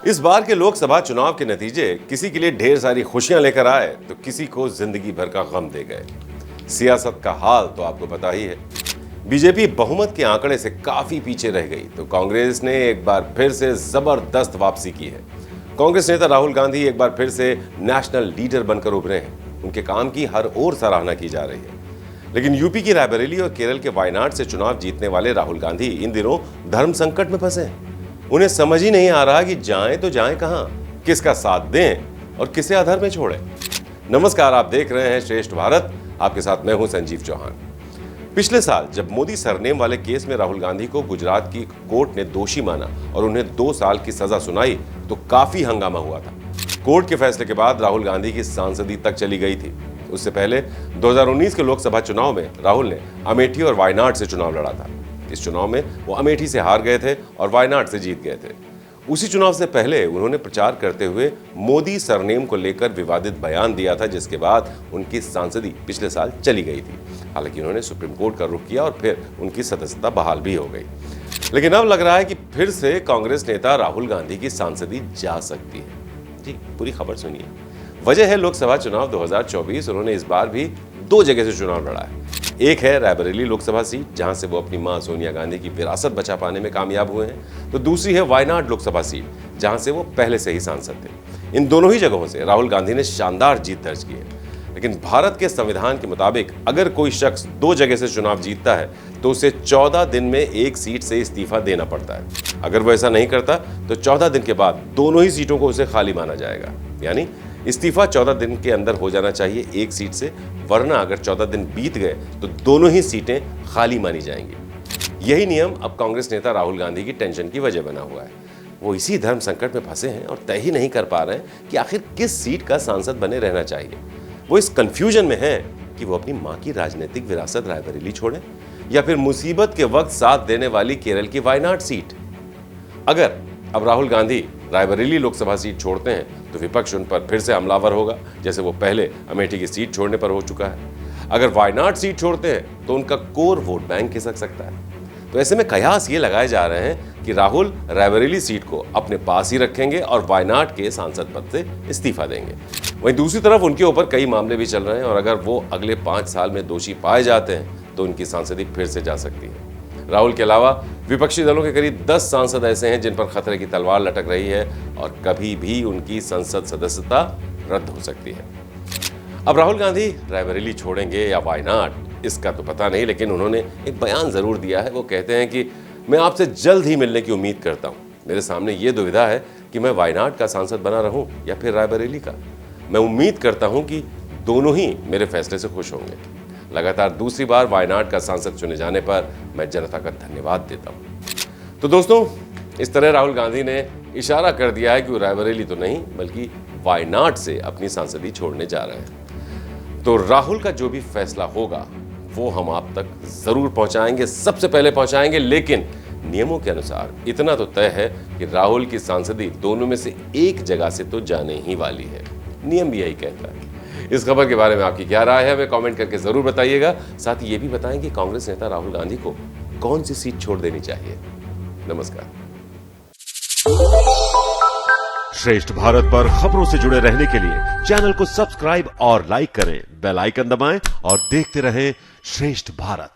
इस बार के लोकसभा चुनाव के नतीजे किसी के लिए ढेर सारी खुशियां लेकर आए तो किसी को जिंदगी भर का गम दे गए। सियासत का हाल तो आपको पता ही है। बीजेपी बहुमत के आंकड़े से काफी पीछे रह गई तो कांग्रेस ने एक बार फिर से जबरदस्त वापसी की है। कांग्रेस नेता राहुल गांधी एक बार फिर से नेशनल लीडर बनकर उभरे हैं। उनके काम की हर ओर सराहना की जा रही है। लेकिन यूपी की रायबरेली और केरल के वायनाड से चुनाव जीतने वाले राहुल गांधी इन दिनों धर्म संकट में फंसे हैं। उन्हें समझ ही नहीं आ रहा कि जाएं तो जाएं कहां, किसका साथ दें और किसे अधर में छोड़ें। नमस्कार, आप देख रहे हैं श्रेष्ठ भारत। आपके साथ मैं हूं संजीव चौहान। पिछले साल जब मोदी सरनेम वाले केस में राहुल गांधी को गुजरात की कोर्ट ने दोषी माना और उन्हें 2 साल की सजा सुनाई तो काफी हंगामा हुआ था। कोर्ट के फैसले के बाद राहुल गांधी की सांसदी तक चली गई थी। उससे पहले 2019 के लोकसभा चुनाव में राहुल ने अमेठी और वायनाड से चुनाव लड़ा था। इस चुनाव में वो अमेठी से हार गए थे और वायनाड से जीत गए थे। उसी चुनाव से पहले उन्होंने प्रचार करते हुए मोदी सरनेम को लेकर विवादित बयान दिया था, जिसके बाद उनकी सांसदी पिछले साल चली गई थी। हालांकि उन्होंने सुप्रीम कोर्ट का रुख किया और फिर उनकी सदस्यता बहाल भी हो गई। लेकिन अब लग रहा है कि फिर से कांग्रेस नेता राहुल गांधी की सांसदी जा सकती है। जी, पूरी खबर सुनिए। वजह है लोकसभा चुनाव 2024। उन्होंने इस बार भी 2 जगह से चुनाव लड़ा है। एक है रायबरेली लोकसभा सीट, जहां से वो अपनी मां सोनिया गांधी की विरासत बचा पाने में कामयाब हुए हैं, तो दूसरी है वायनाड लोकसभा सीट, जहां से वो पहले से ही सांसद थे। इन दोनों ही जगहों से राहुल गांधी ने शानदार जीत दर्ज की है। लेकिन भारत के संविधान के मुताबिक अगर कोई शख्स 2 जगह से चुनाव जीतता है तो उसे 14 दिन में एक सीट से इस्तीफा देना पड़ता है। अगर वो ऐसा नहीं करता तो 14 दिन के बाद दोनों ही सीटों को उसे खाली माना जाएगा। यानी इस्तीफा 14 दिन के अंदर हो जाना चाहिए एक सीट से, वरना अगर 14 दिन बीत गए तो दोनों ही सीटें खाली मानी जाएंगी। यही नियम अब कांग्रेस नेता राहुल गांधी की टेंशन की वजह बना हुआ है। वो इसी धर्म संकट में फंसे हैं और तय ही नहीं कर पा रहे हैं कि आखिर किस सीट का सांसद बने रहना चाहिए। वो इस कंफ्यूजन में है कि वो अपनी मां की राजनीतिक विरासत रायबरेली छोड़ें या फिर मुसीबत के वक्त साथ देने वाली केरल की वायनाड सीट। अगर अब राहुल गांधी रायबरेली लोकसभा सीट छोड़ते हैं तो विपक्ष उन पर फिर से हमलावर होगा, जैसे वो पहले अमेठी की सीट छोड़ने पर हो चुका है। अगर वायनाड सीट छोड़ते हैं तो उनका कोर वोट बैंक खिसक सकता है। तो ऐसे में कयास ये लगाए जा रहे हैं कि राहुल रायबरेली सीट को अपने पास ही रखेंगे और वायनाड के सांसद पद से इस्तीफा देंगे। वहीं दूसरी तरफ उनके ऊपर कई मामले भी चल रहे हैं और अगर वो अगले 5 साल में दोषी पाए जाते हैं तो उनकी सांसदी फिर से जा सकती है। राहुल के अलावा विपक्षी दलों के करीब 10 सांसद ऐसे हैं जिन पर खतरे की तलवार लटक रही है और कभी भी उनकी संसद सदस्यता रद्द हो सकती है। अब राहुल गांधी रायबरेली छोड़ेंगे या वायनाड, इसका तो पता नहीं, लेकिन उन्होंने एक बयान जरूर दिया है। वो कहते हैं कि मैं आपसे जल्द ही मिलने की उम्मीद करता हूं। मेरे सामने ये दुविधा है कि मैं वायनाड का सांसद बना रहूं या फिर रायबरेली का। मैं उम्मीद करता हूं कि दोनों ही मेरे फैसले से खुश होंगे। लगातार दूसरी बार वायनाड का सांसद चुने जाने पर मैं जनता का धन्यवाद देता हूं। तो दोस्तों, इस तरह राहुल गांधी ने इशारा कर दिया है कि वो रायबरेली तो नहीं बल्कि वायनाड से अपनी सांसदी छोड़ने जा रहे हैं। तो राहुल का जो भी फैसला होगा वो हम आप तक जरूर पहुंचाएंगे, सबसे पहले पहुंचाएंगे। लेकिन नियमों के अनुसार इतना तो तय है कि राहुल की सांसदी दोनों में से एक जगह से तो जाने ही वाली है। नियम भी यही कहता है। इस खबर के बारे में आपकी क्या राय है, हमें कमेंट करके जरूर बताइएगा। साथ ही ये भी बताएं कि कांग्रेस नेता राहुल गांधी को कौन सी सीट छोड़ देनी चाहिए। नमस्कार। श्रेष्ठ भारत पर खबरों से जुड़े रहने के लिए चैनल को सब्सक्राइब और लाइक करें, बेल आइकन दबाएं और देखते रहें श्रेष्ठ भारत।